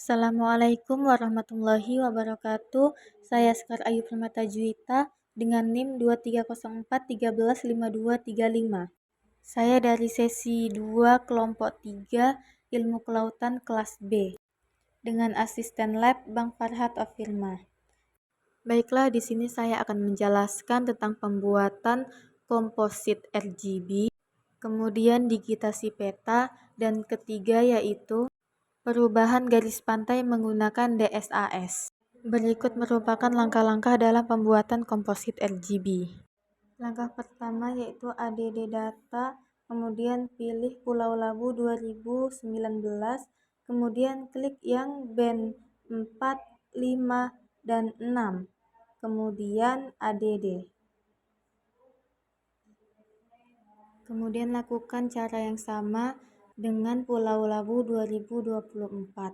Assalamualaikum warahmatullahi wabarakatuh. Saya Sekar Ayu Permata Juwita dengan NIM 2304135235. Saya dari sesi 2 kelompok 3 Ilmu Kelautan kelas B dengan asisten lab Bang Farhat Afirma. Baiklah, di sini saya akan menjelaskan tentang pembuatan komposit RGB, kemudian digitasi peta, dan ketiga yaitu perubahan garis pantai menggunakan DSAS. Berikut merupakan langkah-langkah dalam pembuatan komposit RGB. Langkah pertama yaitu ADD data, kemudian pilih Pulau Labu 2019, kemudian klik yang band 4, 5, dan 6, kemudian ADD. Kemudian lakukan cara yang sama dengan Pulau Labu 2024.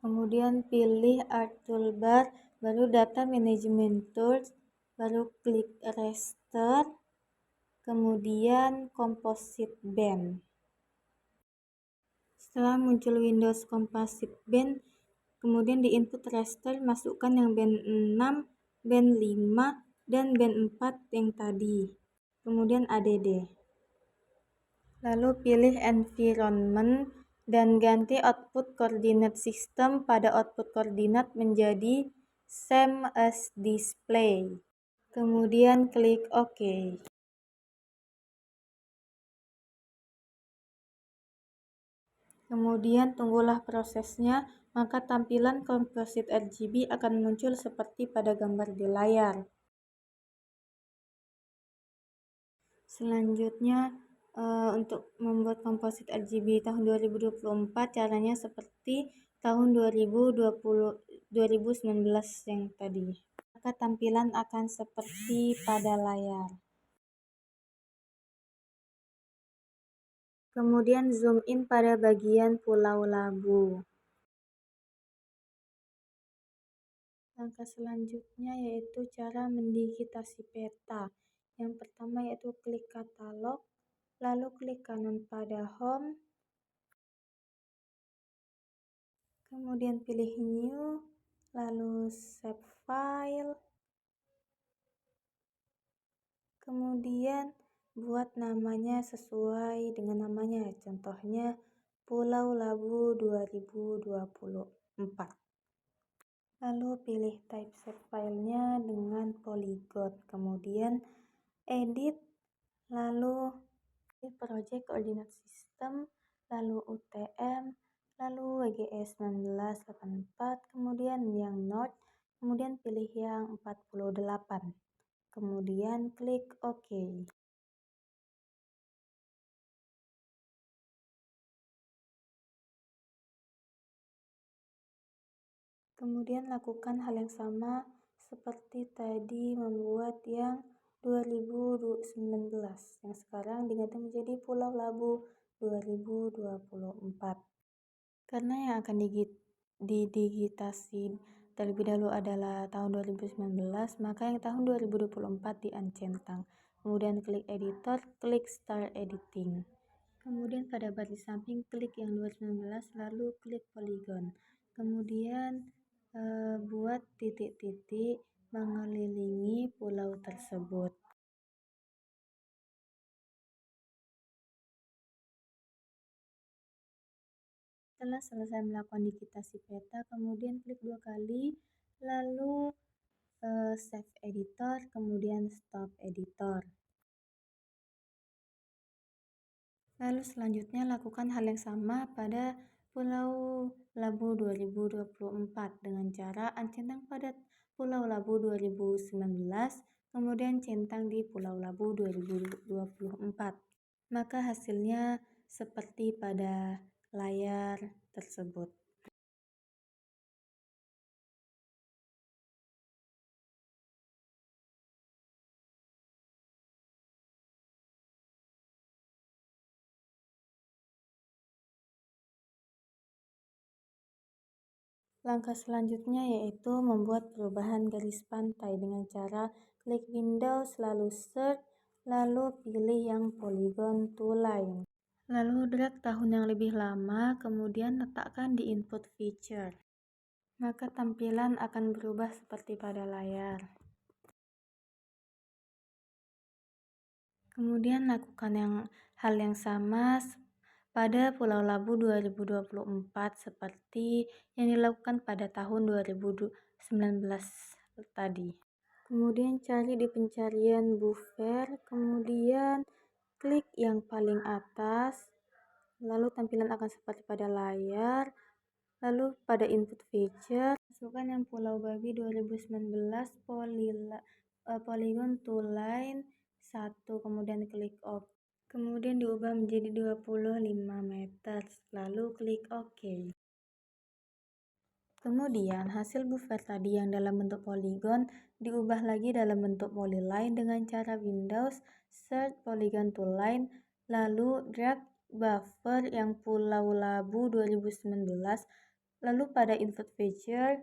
Kemudian pilih Art Toolbar, baru Data Management Tools, baru klik Raster, kemudian Composite Band. Setelah muncul Windows Composite Band, kemudian di input raster masukkan yang band 6, band 5, dan band 4 yang tadi. Kemudian ADD. Lalu pilih Environment dan ganti output coordinate system pada output koordinat menjadi same as display. Kemudian klik OK. Kemudian tunggulah prosesnya, maka tampilan komposit RGB akan muncul seperti pada gambar di layar. Selanjutnya, untuk membuat komposit RGB tahun 2024 caranya seperti tahun 2019 yang tadi. Maka tampilan akan seperti pada layar. Kemudian zoom in pada bagian Pulau Labu. Langkah selanjutnya yaitu cara mendigitasi peta. Yang pertama yaitu klik katalog, lalu klik kanan pada home, kemudian pilih new, lalu save file, kemudian buat namanya sesuai dengan namanya, contohnya Pulau Labu 2024. Lalu pilih type save filenya dengan polygon, kemudian edit, lalu project coordinate system, lalu UTM, lalu WGS 1984, kemudian yang North, kemudian pilih yang 48, kemudian klik OK. Kemudian lakukan hal yang sama seperti tadi membuat yang 2019 yang sekarang diganti menjadi Pulau Labu 2024. Karena yang akan didigitasi terlebih dahulu adalah tahun 2019, maka yang tahun 2024 diuncentang. Kemudian klik editor, klik start editing. Kemudian pada baris samping klik yang 2019, lalu klik polygon. Kemudian buat titik-titik mengelilingi pulau tersebut. Setelah selesai melakukan digitasi peta, kemudian klik 2 kali, lalu save editor, kemudian stop editor. Lalu selanjutnya lakukan hal yang sama pada Pulau Labu 2024 dengan cara uncentang pada Pulau Labu 2019, kemudian centang di Pulau Labu 2024. Maka hasilnya seperti pada layar tersebut. Langkah selanjutnya yaitu membuat perubahan garis pantai dengan cara klik Windows, lalu Search, lalu pilih yang Polygon to Line. Lalu drag tahun yang lebih lama, kemudian letakkan di input feature. Maka tampilan akan berubah seperti pada layar. Kemudian lakukan hal yang sama pada Pulau Labu 2024 seperti yang dilakukan pada tahun 2019 tadi. Kemudian cari di pencarian buffer, kemudian klik yang paling atas, lalu tampilan akan seperti pada layar. Lalu pada input feature, masukkan yang Pulau Babi 2019 polygon to line 1, kemudian klik OK. Kemudian diubah menjadi 25 meter, lalu klik OK. Kemudian hasil buffer tadi yang dalam bentuk polygon diubah lagi dalam bentuk polyline dengan cara Windows Search Polygon to Line, lalu drag buffer yang Pulau Labu 2019, lalu pada input feature,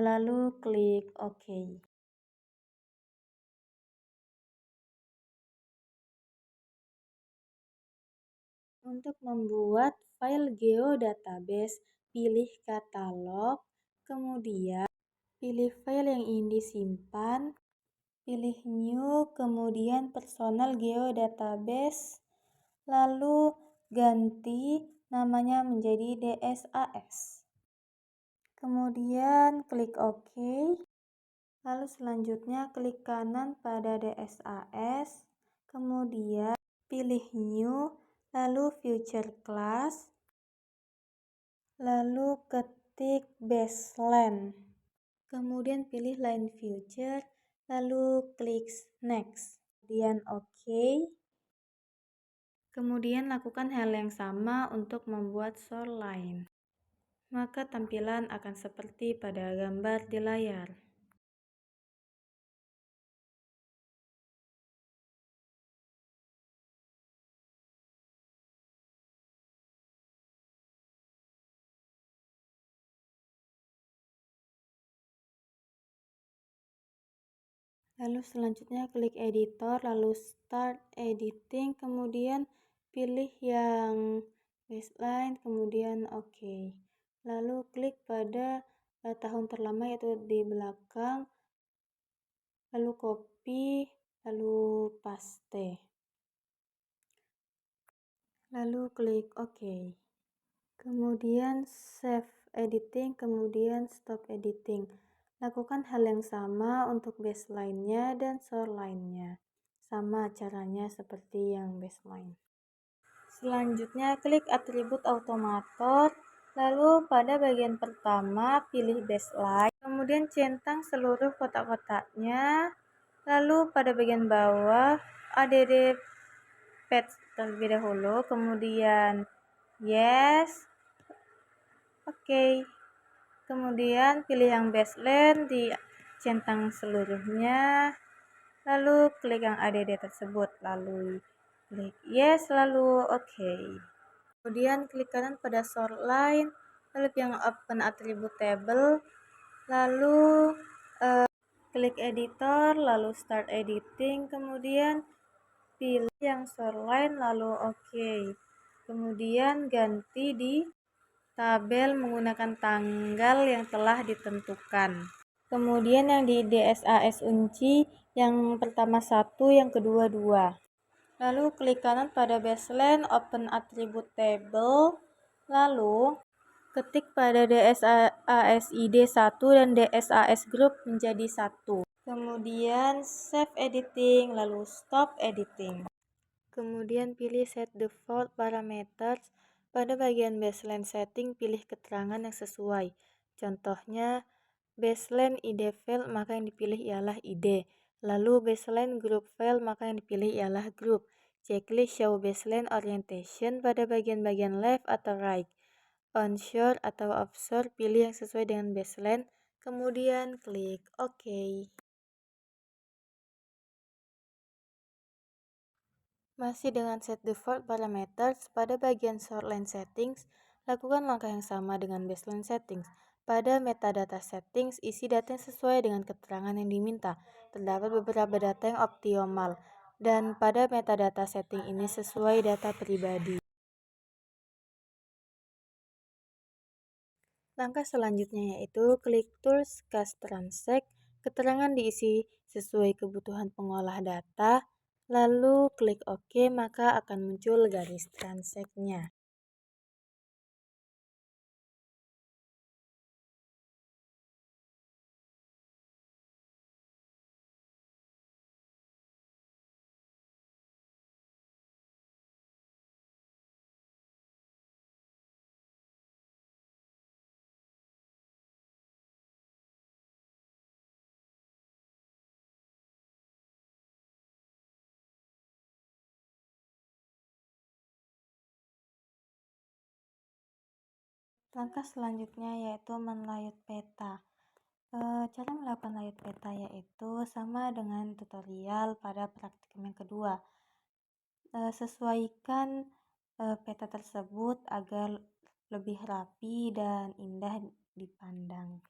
lalu klik OK. Untuk membuat file geodatabase, pilih katalog, kemudian pilih file yang ingin disimpan, pilih new, kemudian personal geodatabase, lalu ganti namanya menjadi DSAS. Kemudian klik OK. Lalu selanjutnya klik kanan pada DSAS, kemudian pilih new, lalu future class, lalu ketik baseline. Kemudian pilih line future, lalu klik next. Kemudian OK. Kemudian lakukan hal yang sama untuk membuat shoreline. Maka tampilan akan seperti pada gambar di layar. Lalu selanjutnya klik editor, lalu start editing, kemudian pilih yang baseline, kemudian OK. Lalu klik pada tahun terlama yaitu di belakang, lalu copy, lalu paste. Lalu klik OK. Kemudian save editing, kemudian stop editing. Lakukan hal yang sama untuk baseline-nya dan shoreline-nya. Sama caranya seperti yang baseline. Selanjutnya klik atribut automator, lalu pada bagian pertama pilih baseline, kemudian centang seluruh kotak-kotaknya, lalu pada bagian bawah add patch terlebih dahulu, kemudian yes, OK. Kemudian pilih yang baseline, dicentang seluruhnya, lalu klik yang add tersebut, lalu klik yes, lalu OK. Kemudian klik kanan pada shoreline, lalu yang open attribute table, lalu klik editor, lalu start editing, kemudian pilih yang shoreline, lalu OK. Kemudian ganti di tabel menggunakan tanggal yang telah ditentukan. Kemudian yang di DSAS unci, yang pertama 1, yang kedua 2. Lalu klik kanan pada baseline, open attribute table, lalu ketik pada DSAS ID 1 dan DSAS group menjadi 1. Kemudian save editing, lalu stop editing. Kemudian pilih set default parameters. Pada bagian baseline setting, pilih keterangan yang sesuai. Contohnya, baseline ID file, maka yang dipilih ialah ID. Lalu baseline group file, maka yang dipilih ialah group. Checklist show baseline orientation pada bagian-bagian left atau right. Onshore atau offshore, pilih yang sesuai dengan baseline. Kemudian klik OK. Masih dengan set default parameters, pada bagian shoreline settings, lakukan langkah yang sama dengan baseline settings. Pada metadata settings, isi data yang sesuai dengan keterangan yang diminta. Terdapat beberapa data yang optimal, dan pada metadata setting ini sesuai data pribadi. Langkah selanjutnya yaitu klik Tools Cast Transact, keterangan diisi sesuai kebutuhan pengolah data, lalu klik OK, maka akan muncul garis transact-nya. Langkah selanjutnya yaitu menlayut peta. Cara melakukan layut peta yaitu sama dengan tutorial pada praktikum yang kedua. Sesuaikan peta tersebut agar lebih rapi dan indah dipandang.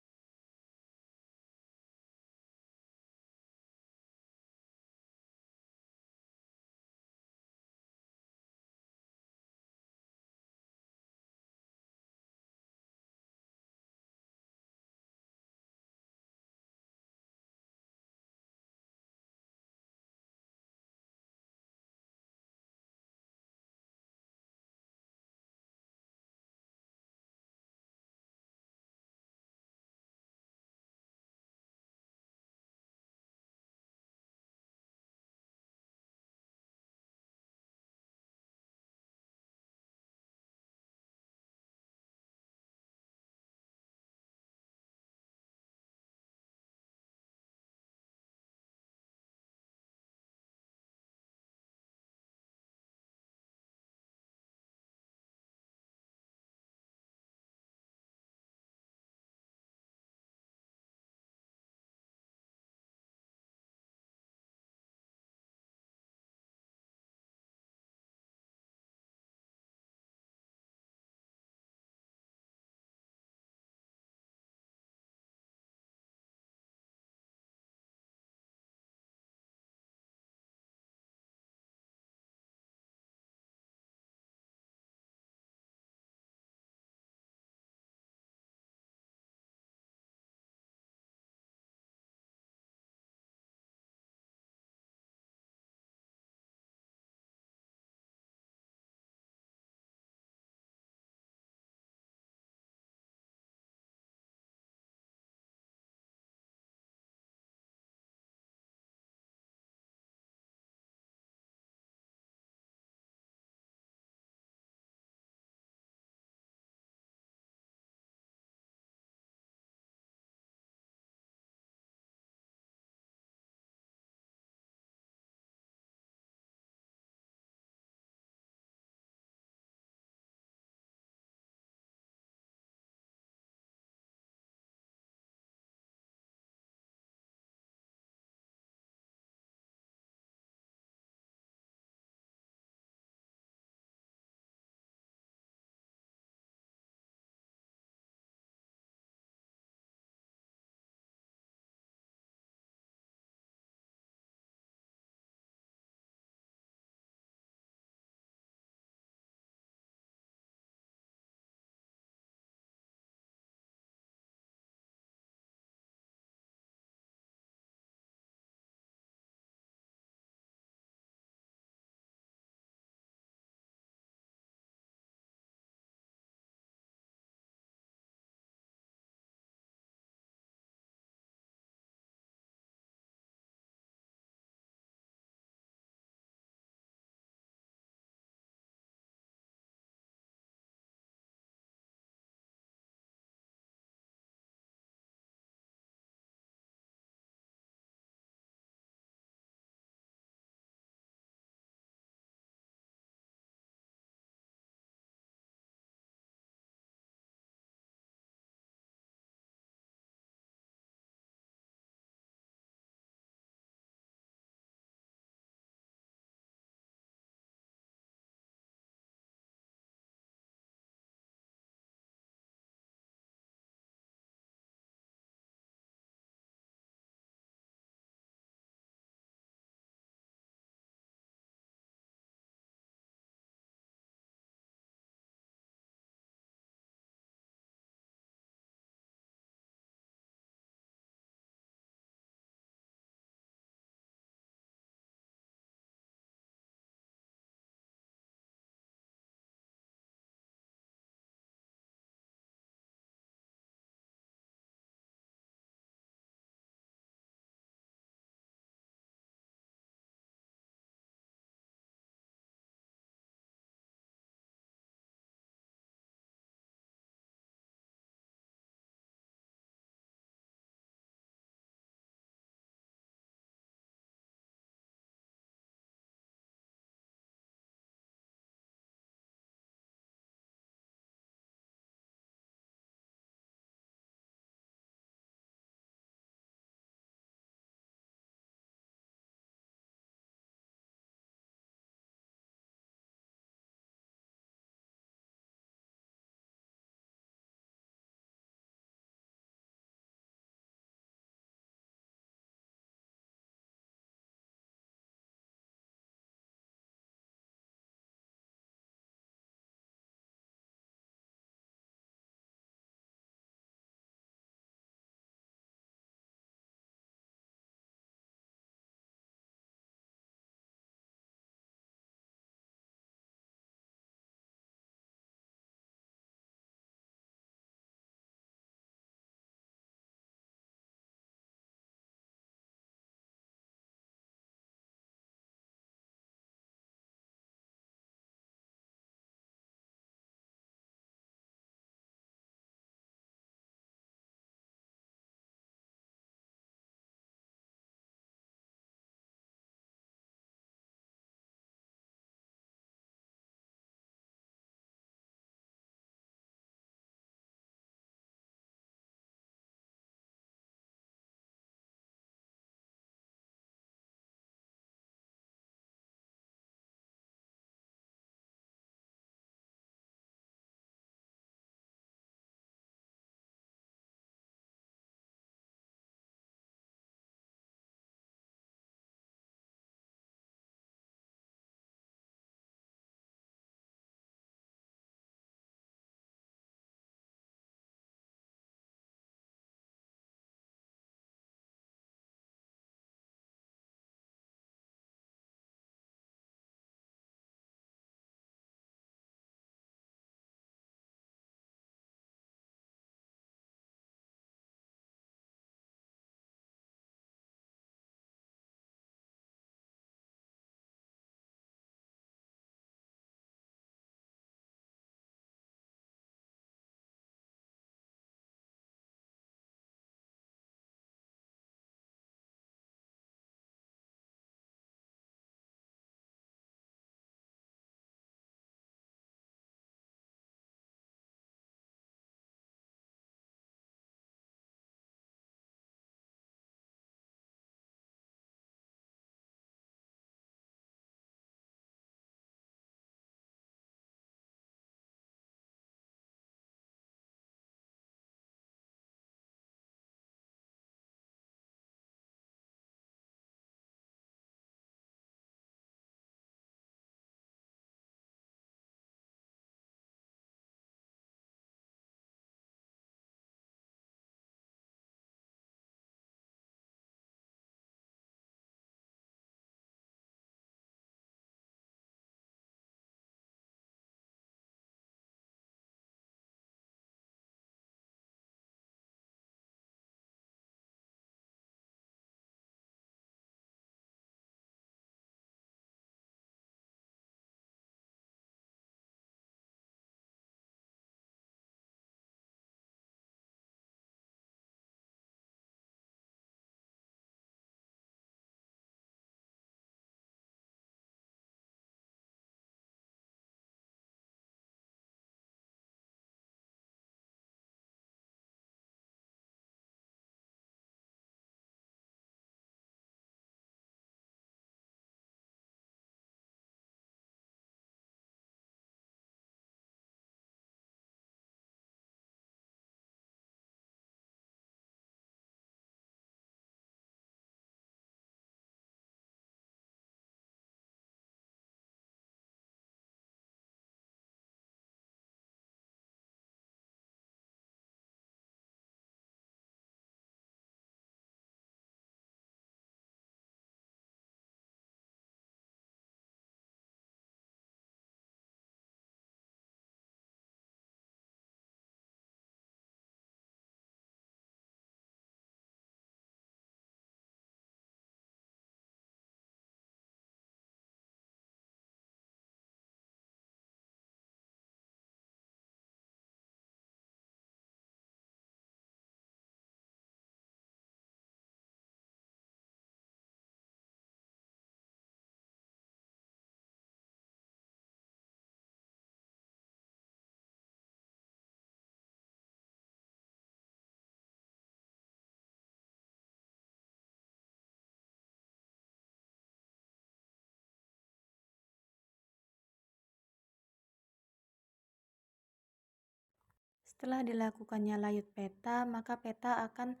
Setelah dilakukannya layut peta, maka peta akan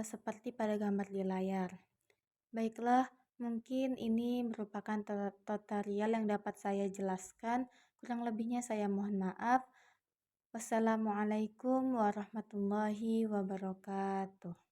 seperti pada gambar di layar. Baiklah, mungkin ini merupakan tutorial yang dapat saya jelaskan. Kurang lebihnya saya mohon maaf. Wassalamualaikum warahmatullahi wabarakatuh.